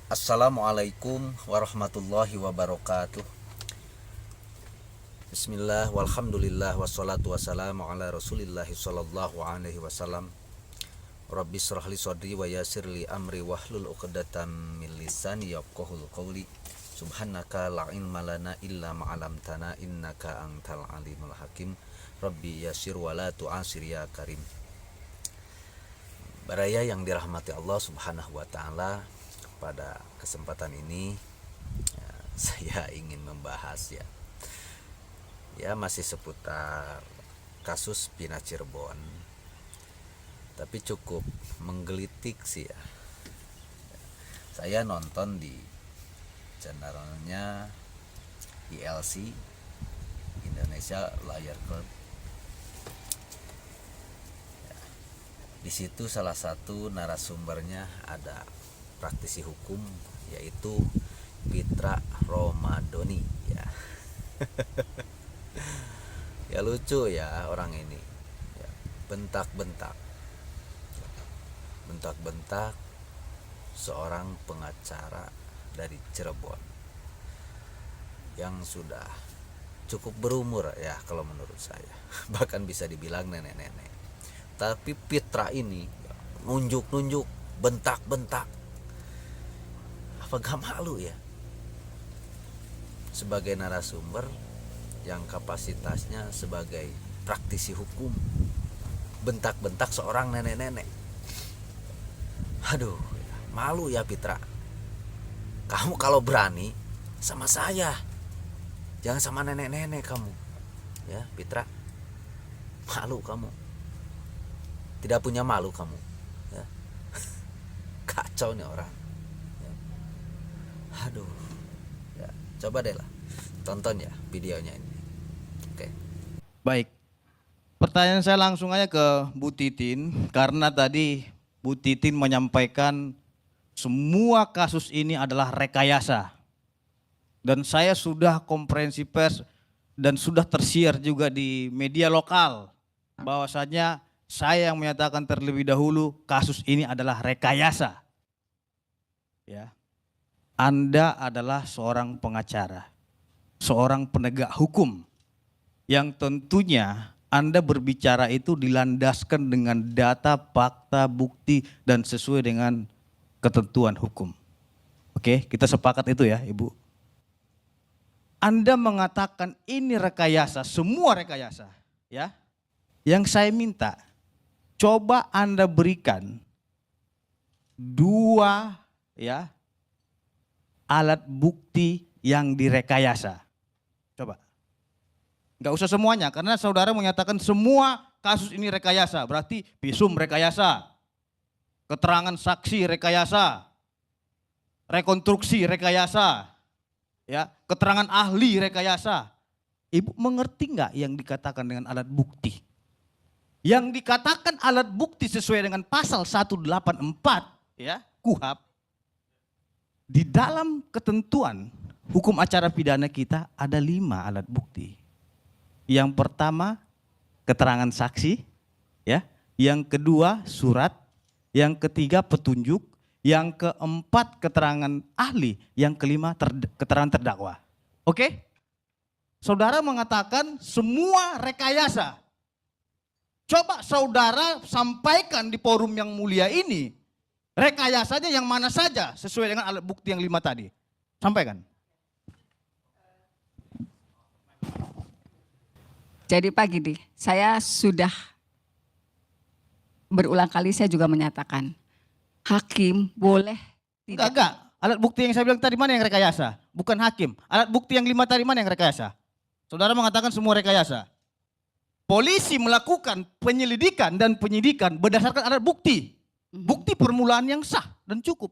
Assalamualaikum warahmatullahi wabarakatuh. Bismillah walhamdulillah wassalatu wassalamu ala rasulillah sallallahu alaihi wasallam. Rabbi shrah li sadri wa yassir li amri wahlul 'uqdatam min lisani yafqahul qawli. Subhanaka la ilma lana illa ma 'allamtana innaka antal alimul hakim. Rabbi yassir wa la tu'asir ya karim. Baraya yang dirahmati Allah Subhanahu wa taala, pada kesempatan ini saya ingin membahas masih seputar kasus Pina Cirebon, tapi cukup menggelitik sih ya. Saya nonton di channelnya ILC, Indonesia Lawyer Club. Di situ salah satu narasumbernya ada praktisi hukum, yaitu Fitra Romadhoni ya. Ya lucu ya orang ini ya, bentak-bentak seorang pengacara dari Cirebon yang sudah cukup berumur ya kalau menurut saya, bahkan bisa dibilang nenek-nenek. Tapi Fitra ini nunjuk-nunjuk, bentak-bentak, apa gak malu ya sebagai narasumber yang kapasitasnya sebagai praktisi hukum, bentak-bentak seorang nenek-nenek. Aduh, malu ya Fitra. Kamu kalau berani sama saya, jangan sama nenek-nenek kamu ya Fitra. Malu kamu, tidak punya malu kamu ya. Kacau nih orang ya. Aduh ya, coba deh lah tonton ya videonya ini. Oke. Baik, pertanyaan saya langsung aja ke Bu Titin, karena tadi Bu Titin menyampaikan semua kasus ini adalah rekayasa. Dan saya sudah konferensi pers dan sudah tersiar juga di media lokal bahwasanya saya yang menyatakan terlebih dahulu kasus ini adalah rekayasa. Ya. Anda adalah seorang pengacara, seorang penegak hukum yang tentunya Anda berbicara itu dilandaskan dengan data, fakta, bukti dan sesuai dengan ketentuan hukum. Oke, kita sepakat itu ya, Ibu. Anda mengatakan ini rekayasa, semua rekayasa, ya. Yang saya minta, coba Anda berikan dua ya alat bukti yang direkayasa. Coba. Enggak usah semuanya, karena saudara menyatakan semua kasus ini rekayasa, berarti visum rekayasa, keterangan saksi rekayasa, rekonstruksi rekayasa, ya, keterangan ahli rekayasa. Ibu mengerti enggak yang dikatakan dengan alat bukti? Yang dikatakan alat bukti sesuai dengan pasal 184 ya, KUHP, di dalam ketentuan hukum acara pidana kita ada 5 alat bukti. Yang pertama keterangan saksi, ya. Yang kedua surat, yang ketiga petunjuk, yang keempat keterangan ahli, yang kelima keterangan terdakwa. Oke? Saudara mengatakan semua rekayasa. Coba saudara sampaikan di forum yang mulia ini, rekayasanya yang mana saja sesuai dengan alat bukti yang 5 tadi. Sampaikan. Jadi Pak Gidi, saya sudah berulang kali saya juga menyatakan, hakim boleh tidak. Enggak. Alat bukti yang saya bilang tadi mana yang rekayasa? Bukan hakim. Alat bukti yang 5 tadi mana yang rekayasa? Saudara mengatakan semua rekayasa. Polisi melakukan penyelidikan dan penyidikan berdasarkan alat bukti. Bukti permulaan yang sah dan cukup.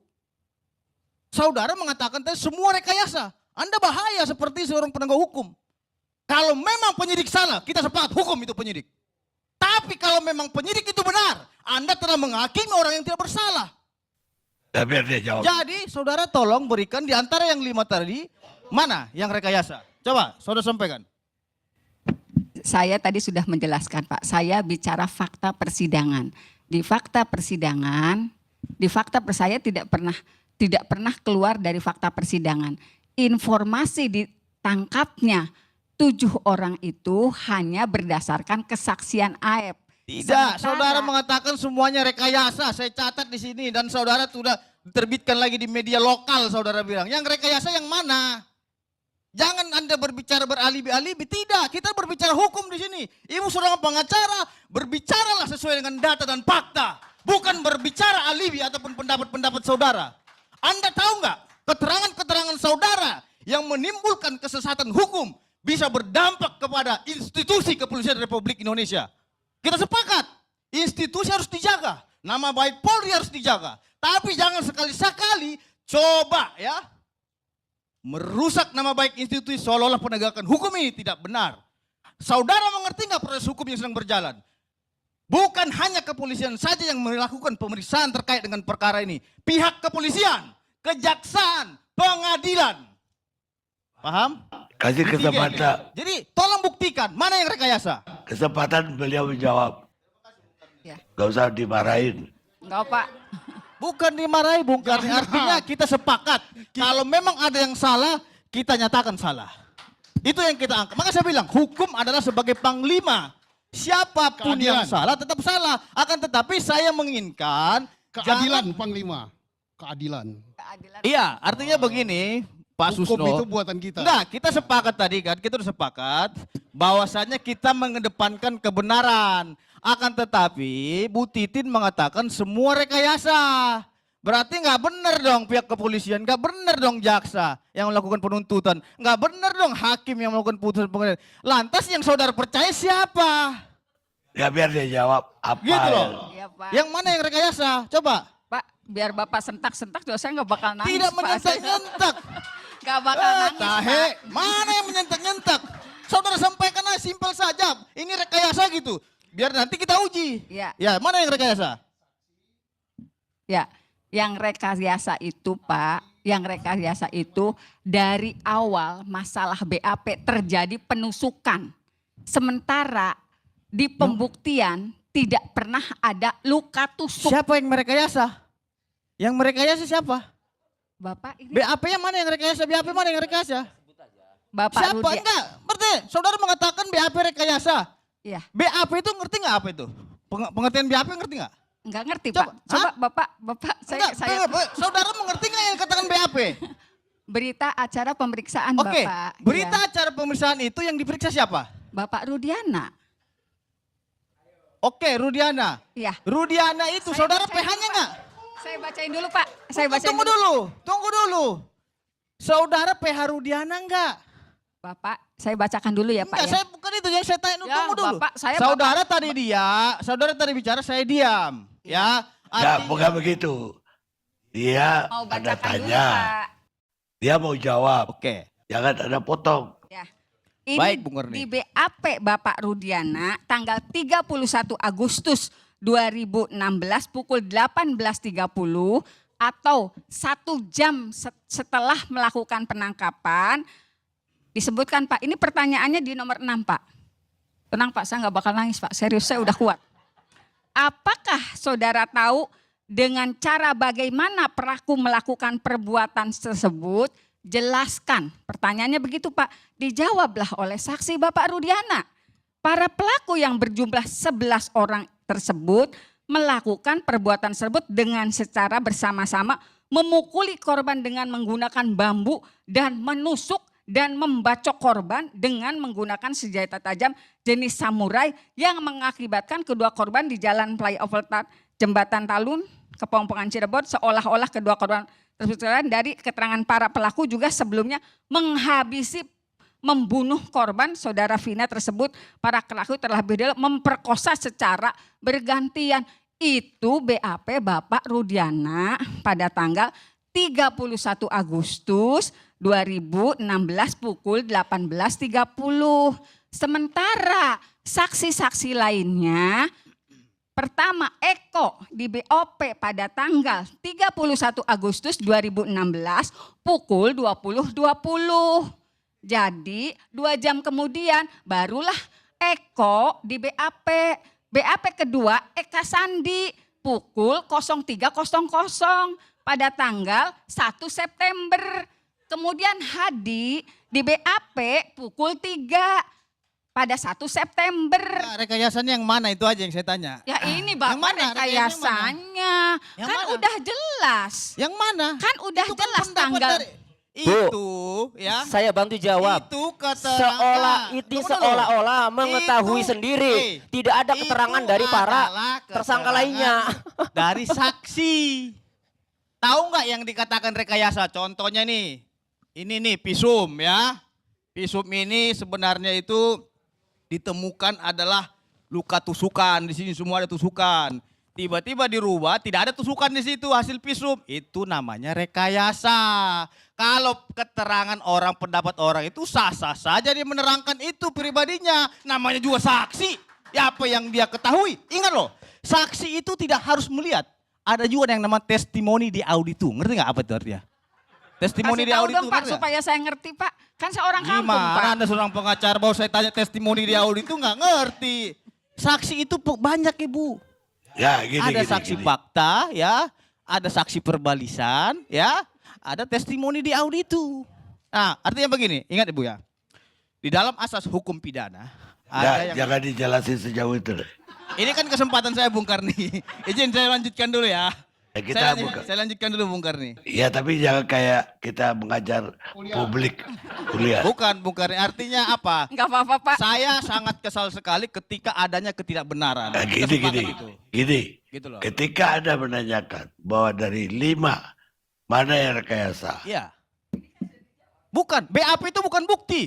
Saudara mengatakan tadi semua rekayasa. Anda bahaya seperti seorang penegak hukum. Kalau memang penyidik salah, kita sepakat hukum itu penyidik. Tapi kalau memang penyidik itu benar, Anda telah menghakimi orang yang tidak bersalah. Biar dia jawab. Jadi saudara tolong berikan di antara yang 5 tadi, mana yang rekayasa? Coba saudara sampaikan. Saya tadi sudah menjelaskan Pak, saya bicara fakta persidangan. Di fakta persidangan, saya tidak pernah tidak pernah keluar dari fakta persidangan. Informasi ditangkapnya 7 orang itu hanya berdasarkan kesaksian Aep. Tidak, saudara mengatakan semuanya rekayasa. Saya catat di sini dan saudara sudah diterbitkan lagi di media lokal, saudara bilang. Yang rekayasa yang mana? Jangan Anda berbicara beralibi-alibi. Tidak, kita berbicara hukum di sini. Ibu seorang pengacara, berbicaralah sesuai dengan data dan fakta. Bukan berbicara alibi ataupun pendapat-pendapat saudara. Anda tahu nggak? Keterangan-keterangan saudara yang menimbulkan kesesatan hukum bisa berdampak kepada institusi kepolisian Republik Indonesia. Kita sepakat, institusi harus dijaga. Nama baik Polri harus dijaga. Tapi jangan sekali-sekali coba ya merusak nama baik institusi seolah-olah penegakan hukum ini tidak benar. Saudara mengerti nggak proses hukum yang sedang berjalan? Bukan hanya kepolisian saja yang melakukan pemeriksaan terkait dengan perkara ini. Pihak kepolisian, kejaksaan, pengadilan. Paham? Kasih kesempatan. Jadi tolong buktikan mana yang rekayasa. Kesempatan beliau menjawab. Ya. Gak usah dimarahin. Enggak Pak. Bukan dimarahi Bung Karni, artinya kita sepakat. Kalau memang ada yang salah, kita nyatakan salah. Itu yang kita angkat. Maka saya bilang, hukum adalah sebagai panglima. Siapapun yang salah tetap salah. Akan tetapi saya menginginkan Keadilan, Panglima. Keadilan. Iya, artinya begini, Pak Hukum Susno. itu buatan kita. Enggak, kita sepakat tadi kan, kita sudah sepakat bahwasanya kita mengedepankan kebenaran. Akan tetapi Bu Titin mengatakan semua rekayasa. Berarti nggak benar dong pihak kepolisian, nggak benar dong jaksa yang melakukan penuntutan, nggak benar dong hakim yang melakukan putusan pengadilan. Lantas yang saudara percaya siapa? Ya biar dia jawab apa. Gitu loh. Iya Pak. Yang mana yang rekayasa? Coba. Pak, biar Bapak sentak-sentak juga saya nggak bakal nangis. Tidak Pak. menyentak-nyentak. Nggak bakal nangis Tahe, Pak. mana yang menyentak-nyentak? Saudara sampaikan aja simpel saja. Ini rekayasa gitu. Biar nanti kita uji. Iya. Ya, mana yang rekayasa? Ya, yang rekayasa itu Pak, yang rekayasa itu dari awal masalah BAP terjadi penusukan. Sementara di pembuktian tidak pernah ada luka tusuk. Siapa yang merekayasa? Yang merekayasa siapa? Bapak ini BAP-nya mana yang rekayasa? BAP mana yang rekayasa? Bapak Siapa? Rudi. Enggak, berarti saudara mengatakan BAP rekayasa. Iya, BAP itu ngerti nggak apa itu? Pengertian BAP ngerti nggak? enggak ngerti Coba, Pak. Coba Bapak Enggak, saudara mengerti nggak yang dikatakan BAP? berita acara pemeriksaan Oke, Bapak. berita Iya. acara pemeriksaan itu yang diperiksa siapa? Bapak Rudiana. Oke, Rudiana. Iya. Rudiana itu Saya saudara bacain PH-nya dulu. nggak? Saya bacain dulu Pak. Saya bacain Tunggu dulu. Saudara PH Rudiana enggak? Bapak, saya bacakan dulu ya Pak Enggak, ya. saya bukan itu yang saya tanya dulu. Ya, Tunggu dulu. Bapak, Saudara tadi bicara, saya diam. Ya, Ya bukan begitu. Dia Mau ada bacakan dulu tanya. Pak. Dia mau jawab. Oke. Jangan ada potong. Ya. Ini Baik, Bung Erni. di BAP Bapak Rudiana tanggal 31 Agustus 2016 pukul 18.30 atau 1 jam setelah melakukan penangkapan disebutkan Pak. Ini pertanyaannya di nomor 6 Pak. Tenang Pak, saya nggak bakal nangis Pak. Serius, saya udah kuat. Apakah saudara tahu dengan cara bagaimana pelaku melakukan perbuatan tersebut? Jelaskan. Pertanyaannya begitu Pak. Dijawablah oleh saksi Bapak Rudiana. Para pelaku yang berjumlah 11 orang tersebut melakukan perbuatan tersebut dengan secara bersama-sama memukuli korban dengan menggunakan bambu dan menusuk dan membacok korban dengan menggunakan senjata tajam jenis samurai yang mengakibatkan kedua korban di jalan flyover Jembatan Talun, Kepompongan Cirebon seolah-olah kedua korban tersebut dari keterangan para pelaku juga sebelumnya membunuh korban saudara Vina tersebut. Para pelaku terlebih dahulu memperkosa secara bergantian. Itu BAP Bapak Rudiana pada tanggal 31 Agustus 2016 pukul 18.30. Sementara saksi-saksi lainnya, pertama Eko di BOP pada tanggal 31 Agustus 2016 pukul 20.20. Jadi 2 jam kemudian barulah Eko di BAP. BAP kedua Eka Sandi pukul 03.00. pada tanggal 1 September. Kemudian Hadi di BAP pukul 3 pada 1 September. Nah, rekayasanya yang mana itu aja yang saya tanya. Ya ini Yang Bapak mana? rekayasanya. Yang Kan mana? udah jelas. Yang mana? Kan udah Itu jelas pendapat tanggal. itu ya. Saya bantu jawab. Itu keterangan. Ini seolah-olah mengetahui Itu- sendiri. Tidak ada itu keterangan dari para adalah tersangka keterangan lainnya. Dari saksi. Tahu nggak yang dikatakan rekayasa? Contohnya nih. Ini nih pisum ya. Pisum ini sebenarnya itu ditemukan adalah luka tusukan. Di sini semua ada tusukan. Tiba-tiba dirubah, tidak ada tusukan di situ hasil pisum. Itu namanya rekayasa. Kalau keterangan orang, pendapat orang itu sah-sah saja dia menerangkan itu pribadinya. Namanya juga saksi. Ya apa yang dia ketahui. Ingat loh, saksi itu tidak harus melihat. Ada juga yang namanya testimoni di auditu. Ngerti nggak apa itu artinya? Testimoni Kasih di tahu auditu. dong Pak ngerti nggak? supaya saya ngerti Pak. Kan saya orang kampung Pak. Gimana Anda seorang pengacara baru saya tanya testimoni di auditu nggak ngerti. Saksi itu banyak Ibu. Ya gini, Ada gini, saksi gini. fakta ya, ada saksi perbalisan ya, ada testimoni di auditu. Nah artinya begini, ingat Ibu ya. Di dalam asas hukum pidana, ada Ya, yang... jangan dijelasin sejauh itu deh. Ini kan kesempatan saya Bung Karni. Izin saya lanjutkan dulu ya. Ya, kita Saya lanjutkan dulu Bung Karni. Ya tapi jangan kayak kita mengajar publik kuliah. Bukan Bung Karni, artinya apa? Enggak apa-apa Pak. Saya sangat kesal sekali ketika adanya ketidakbenaran. Nah, Kita gini, sepakat gini, itu. gini. Gitu loh. Ketika Anda menanyakan bahwa dari 5 mana yang rekayasa? Iya. Bukan, BAP itu bukan bukti.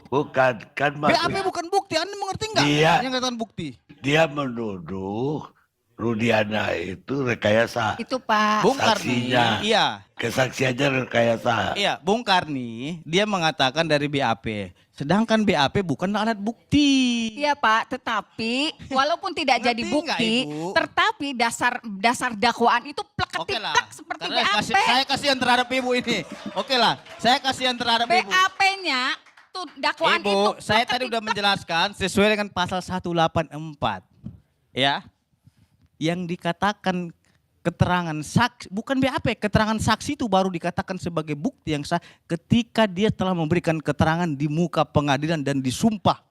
Bukan, kan BAP maksud bukan bukti, Anda mengerti nggak? Iya. Yang katakan bukti. dia menuduh Rudiana itu rekayasa. Itu Pak. Bung Karni, Saksinya. iya, Kesaksiannya rekayasa. iya, Bung Karni, dia mengatakan dari BAP. Sedangkan BAP bukan alat bukti. Iya Pak, tetapi walaupun tidak jadi Ngerti nggak, bukti, Ibu? tetapi dasar dakwaan itu Oke lah, plek-plek seperti karena BAP. saya kasihan terhadap ibu ini. Oke lah, saya kasihan terhadap ibu. BAP-nya tuh dakwaan itu. Ibu, saya tadi plek-plek. udah menjelaskan sesuai dengan pasal 184. Ya. Yang dikatakan keterangan saksi, bukan BAP, keterangan saksi itu baru dikatakan sebagai bukti yang sah ketika dia telah memberikan keterangan di muka pengadilan dan disumpah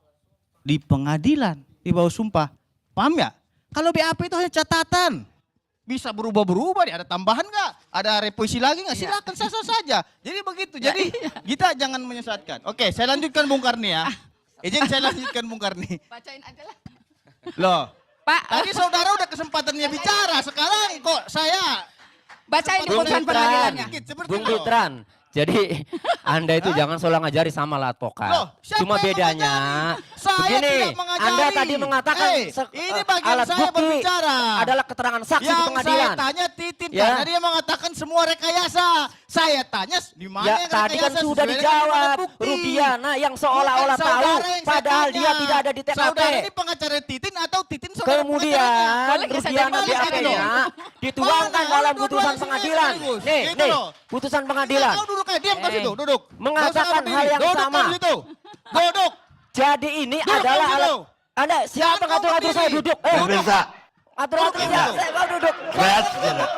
di pengadilan, di bawah sumpah. Paham ya? Kalau BAP itu hanya catatan. Bisa berubah-berubah, ada tambahan nggak? Ada revisi lagi nggak? Silakan sah-sah saja. Jadi begitu. Jadi kita jangan menyesatkan. Oke, saya lanjutkan Bung Karni ya. Izin saya lanjutkan Bung Karni. Bacain aja lah. Loh, Pak, tadi saudara udah kesempatannya bicara, sekarang kok saya bacain di Bung putusan Fitran. pengadilannya. dikit seperti Bung itu. Fitran, jadi Anda itu jangan salah ngajari sama lah advokat. Loh, siapa Cuma yang bedanya mengajari? Saya begini, tidak mengajari. Anda tadi mengatakan Ini bagian alat saya bukti berbicara. adalah keterangan saksi di Yang pengadilan. saya tanya Titin Ya. karena dia mengatakan semua rekayasa. Saya tanya di mana Ya yang tadi kan rekayasa sudah sesuai dengan alat dijawab. bukti. Rudiana yang seolah-olah Bukan tahu saudara yang saya padahal tanya. dia tidak ada di TKP. Saudara ini pengacara Titin atau Titin saudara pengacaranya? Kemudian Boleh nggak saya Rudiana balik BAP-nya dulu? dituangkan Mana? dalam Dua-duanya putusan sini pengadilan. sekaligus. Nih, Gitu nih, loh. putusan pengadilan. Kau duduk aja, diam ke situ, duduk. Mengatakan Nggak usah hal yang berdiri. sama. Duduk di situ. Duduk. Jadi ini Duduk adalah kamu alat. dulu. Anda siapa Jangan ngatur-ngatur kau saya berdiri. duduk? Pemirsa, Atur-atur Duduk saya, dulu. saya mau duduk. rehat sejenak.